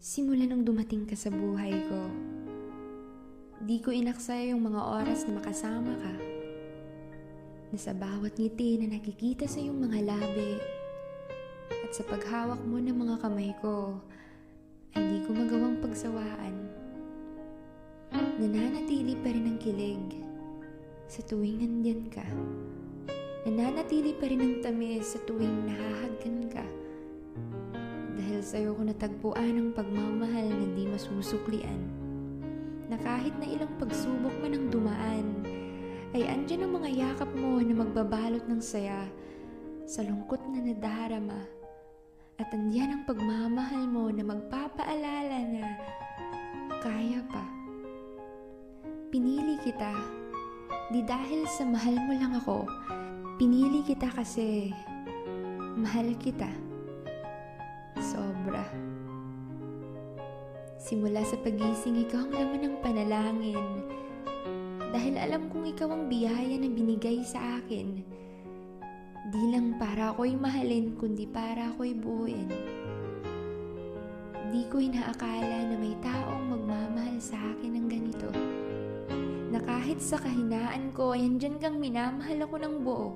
Simula nung dumating ka sa buhay ko, di ko inaksaya yung mga oras na makasama ka. Na sa bawat ngiti na nakikita sa iyong mga labi at sa paghawak mo ng mga kamay ko, ay di ko magawang pagsawaan. Nananatili pa rin ang kilig sa tuwing nandyan ka. Nananatili pa rin ang tamis sa tuwing nahahagkan ka. Dahil sa'yo ko natagpuan ang pagmamahal na di masusuklian. Na kahit na ilang pagsubok man ang dumaan, ay andyan ang mga yakap mo na magbabalot ng saya sa lungkot na nadarama. At andyan ang pagmamahal mo na magpapaalala na kaya pa. Pinili kita, di dahil sa mahal mo lang ako. Pinili kita kasi mahal kita. Sobra. Simula sa pagising, ikaw ang laman ng panalangin. Dahil alam kong ikaw ang biyaya na binigay sa akin. Di lang para ako'y mahalin, kundi para ako'y buuin. Di ko inaakala na may taong magmamahal sa akin ng ganito. Na kahit sa kahinaan ko, ay andyan kang minamahal ako ng buo.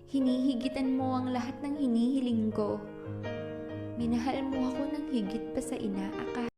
Hinihigitan mo ang lahat ng hinihiling ko. Minahal mo ako ng higit pa sa inaakala.